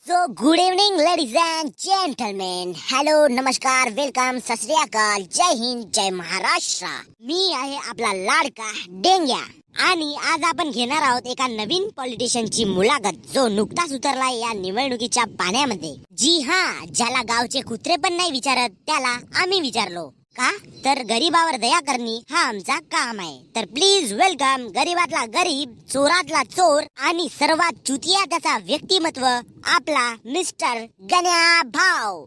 So good evening ladies and gentlemen. Hello, नमस्कार, welcome, सत श्री अकाल, जय हिंद, जय महाराष्ट्र. मी आहे आपला लाडका डेंग्या आणि आज आपण घेणार आहोत एका नवीन पॉलिटिशियनची मुलाखत जो नुकताच उतरलाय या निवडणुकीच्या पाण्यामध्ये. जी हा, ज्याला गावचे कुत्रे पण नाही विचारत त्याला आम्ही विचारलो. का तर गरीबावर दया करणे हा आमचा काम आहे. तर प्लीज वेलकम गरीबातला गरीब, चोरातला चोर आणि सर्वात चुतिया त्याचा व्यक्तिमत्व आपला मिस्टर गण्या भाऊ.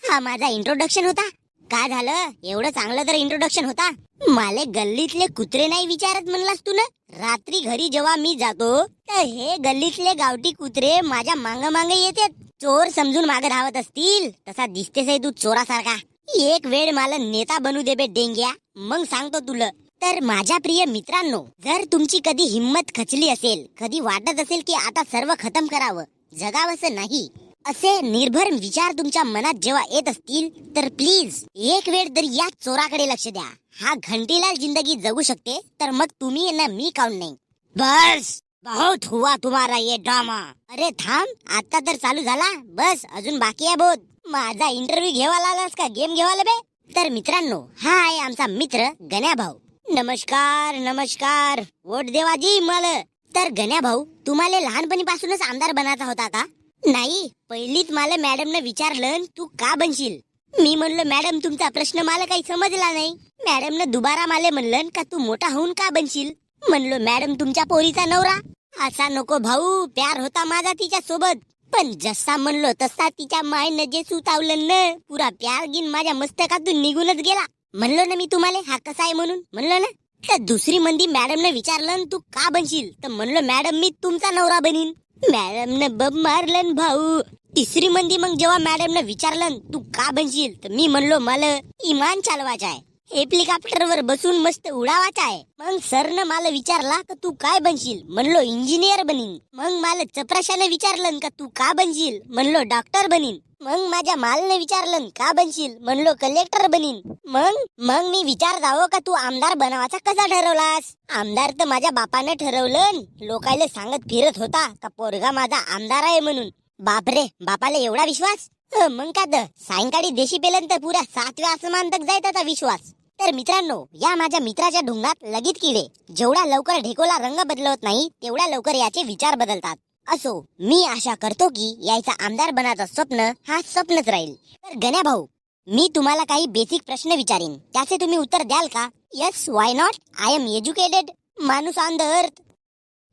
हा माझा इंट्रोडक्शन होता. काय झालं, एवढं चांगलं तर इंट्रोडक्शन होता. माले गल्लीतले कुत्रे नाही विचारत म्हणलास तू ना. रात्री घरी जेव्हा मी जातो तर हे गल्लीतले गावठी कुत्रे माझ्या मांग मांग येतात. चोर समजून मागे धावत असतील तसा दिसतेस तू चोरासारखा. एक वेळ मला नेता बनू दे बे डेंग्या, मग सांगतो तुला. तर माझ्या प्रिय मित्रांनो, जर तुमची कधी हिम्मत खचली असेल, कधी वाटत असेल की आता सर्व खतम करावं, जगावंसं नाही, असे निर्भर विचार तुमच्या मनात जेव्हा येत असतील तर प्लीज एक वेळ तरी या चोराकडे लक्ष द्या. हा घंटीलाल जिंदगी जगू शकते तर मग तुम्ही ना मी काऊन नाही. बस बहुत हुआ तुम्हारा ये ड्रामा. अरे थांब, आता तर चालू झाला, बस अजून बाकी आहे बहुत. माझा इंटरव्ह्यू घेवायला आलास का गेम घेवायला बे? तर मित्रांनो, हा आहे आमचा मित्र गण्या भाऊ. नमस्कार नमस्कार, वोट देवाजी मला. तर गण्या भाऊ, तुम्हाला लहानपणीपासूनच आमदार बनायचा होता का? नाही, पहिलीच मला मॅडमने विचारलं तू का बनशील. मी म्हणलो मॅडम तुमचा प्रश्न मला काही समजला नाही. मॅडमने दुबारा मला म्हणलं का तू मोठा होऊन का बनशील. म्हणलो मॅडम तुमच्या पोरीचा नवरा. असा नको भाऊ, प्यार होता माझा तिच्या सोबत, पण जसा म्हणलो तसा तिच्या मायनं जे सुतावलं न, पुरा प्यार गिन माझ्या मस्तकातून निघूनच गेला. म्हणलो ना मी तुम्हाला हा कसा आहे म्हणून, म्हणलो ना. तर दुसरी मंदी मॅडमने विचारलं तू का बनशील, तर म्हणलो मॅडम मी तुमचा नवरा बनीन. मॅडमने बब मारलं भाऊ. तिसरी मंदी मग जेव्हा मॅडमने विचारलं तू का बनशील, तर मी म्हणलो मला इमान चालवायचा आहे, हेलिकॉप्टर वर बसून मस्त उडावाचा आहे. मग सरनं मला विचारला का तू काय बनशील, म्हणलो इंजिनियर बनीन. मग मला चपराशाने विचारलं का तू का बनशील, म्हणलो डॉक्टर बनीन. मग माझ्या मालने विचारलं का बनशील, म्हणलो कलेक्टर बनीन. मग मी विचारत का तू आमदार बनावाचा कसा ठरवलास. आमदार तर माझ्या बापाने ठरवलं, लोकायले सांगत फिरत होता का पोरगा माझा आमदार आहे म्हणून. बापरे, बापाला एवढा विश्वास. मग का तर सायंकाळी देशी पेलन तर पुऱ्या 7व्या आसमान तक जाय त्याचा विश्वास. तर मित्रांनो, या माझ्या मित्राच्या ढुंगात लगीत किडे. जेवढा लवकर ढेकोला रंग बदलत नाही तेवढ्या लवकर याचे विचार बदलतात. असो, मी आशा करतो की यायचा आमदार बनायचं स्वप्न हा स्वप्नच राहील. तर गण्या भाऊ, मी तुम्हाला काही बेसिक प्रश्न विचारीन, त्याचे तुम्ही उत्तर द्याल का? Yes, why not, I am educated माणूस ऑन द अर्थ.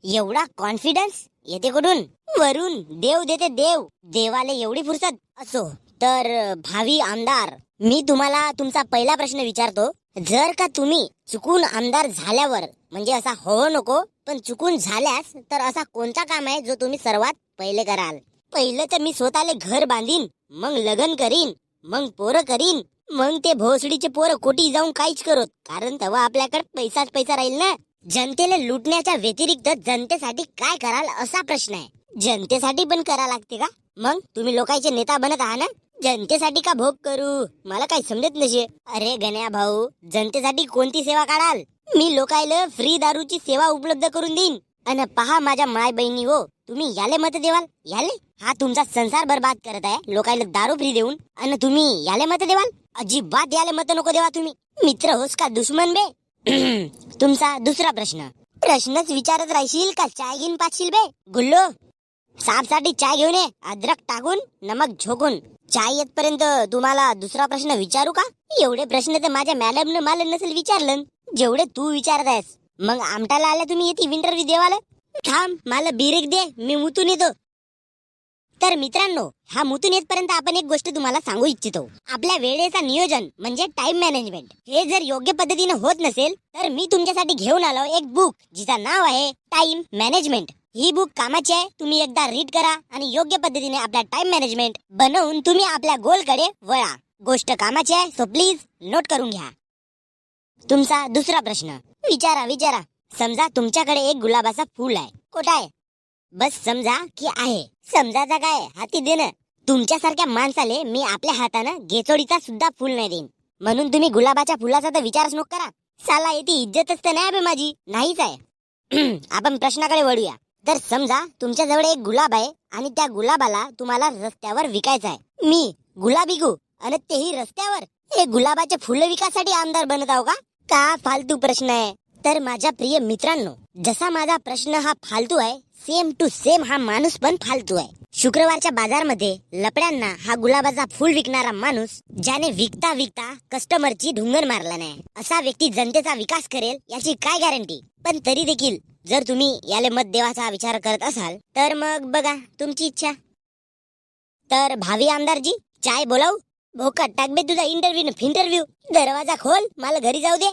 एवढा कॉन्फिडन्स येते कुठून? वरून देव देते देव, देवाले एवढी फुरसत. असो, तर भावी आमदार, मी तुम्हाला तुमचा पहिला प्रश्न विचारतो. जर का तुम्ही चुकून आमदार झाल्यावर, म्हणजे असा हो नको, पण चुकून झाल्यास तर असा कोणता काम आहे जो तुम्ही सर्वात पहिले कराल? पहिलं तर मी स्वतःले घर बांधीन, मग लग्न करीन, मग पोरं करीन, मग ते भोसडीचे पोरं कोटी जाऊन काहीच करत, कारण तेव्हा आपल्याकडे पैसाच पैसा राहील ना. जनतेला लुटण्याच्या व्यतिरिक्त जनतेसाठी काय कराल असा प्रश्न आहे. जनतेसाठी पण करा लागते का? मग तुम्ही लोकांचे नेता बनत आहात ना, जनतेसाठी का भोग करू, मला काही समजत नसे. अरे गण्या भाऊ, जनतेसाठी कोणती सेवा काढाल? मी लोकायला फ्री दारूची सेवा उपलब्ध करून देईन. अन पहा माझ्या माय बहिणी हो, तुम्ही याले मत देवाल? याले? हा तुमचा संसार बरबाद करत आहे लोकायला दारू फ्री देऊन, आणि तुम्ही याले मत देवाल? अजिबात याले मत नको देवा तुम्ही. मित्र होस का दुश्मन बे? तुमचा दुसरा प्रश्न. प्रश्नच विचारत राहशील का चाय घेऊन पाचशील बे? गुल्लो, सापसाठी चाय घेऊन ये, अद्रक टाकून, नमक झोकून. चाय येतपर्यंत तुम्हाला दुसरा प्रश्न विचारू का? एवढे प्रश्न तर माझ्या मॅडमने मला नसेल विचारलं जेवढे तू विचारत आहेस. मग आमटाला आल्या तुम्ही येते इंटरव्ह्यू देवाला? थांब, मला बिरेक दे, मी मुतून येतो. तर मित्रांनो, हा मुतून येतपर्यंत आपण एक गोष्ट तुम्हाला सांगू इच्छितो. आपल्या वेळेचा नियोजन म्हणजे टाइम मॅनेजमेंट, हे जर योग्य पद्धतीने होत नसेल तर मी तुमच्यासाठी घेऊन आलो एक बुक जिचा नाव आहे टाइम मॅनेजमेंट. ही बुक कामाची आहे. तुम्ही एकदा रीड करा आणि योग्य पद्धतीने आपला टाइम मॅनेजमेंट बनवून तुम्ही आपल्या गोलकडे वळा. गोष्ट कामाची आहे, सो प्लीज नोट करून घ्या. तुमचा दुसरा प्रश्न. विचारा. समजा तुमच्याकडे एक गुलाबाचा फूल आहे. कुठं आहे? बस समजा की आहे. समजाचा काय, हाती देणं. तुमच्यासारख्या माणसाले मी आपल्या हातानं घेचोडीचा सुद्धा फूल नाही देईन, म्हणून तुम्ही गुलाबाच्या फुलाचा तर विचारच नको करा. साला येते इज्जतच तर नाही बे माझी, नाहीच आहे. आपण प्रश्नाकडे वळूया. तर समजा तुमच्याजवळ एक गुलाब आहे आणि त्या गुलाबाला तुम्हाला रस्त्यावर विकायचा आहे. मी गुलाबी गो आणि तेही रस्त्यावर. हे गुलाबाचे फुलं विकासाठी आमदार बनत आहो का फालतू प्रश्न आहे. तर माझ्या प्रिय मित्रांनो, जसा माझा प्रश्न हा फालतू आहे, सेम टू सेम हा माणूस पण फालतू आहे. शुक्रवारच्या बाजारमध्ये लपड्यांना हा गुलाबाचा फुल विकणारा माणूस, ज्याने विकता विकता कस्टमरची ढुंगण मारला नाही, असा व्यक्ती जनतेचा विकास करेल याची काय गॅरंटी. पण तरी देखील जर तुम्ही याले मत देवाचा विचार करत असाल तर मग बघा तुमची इच्छा. तर भावी आमदारजी, चाय बोलावू? भोकाट टाक बे तुझा इंटरव्ह्यू. दरवाजा खोल, मला घरी जाऊ दे.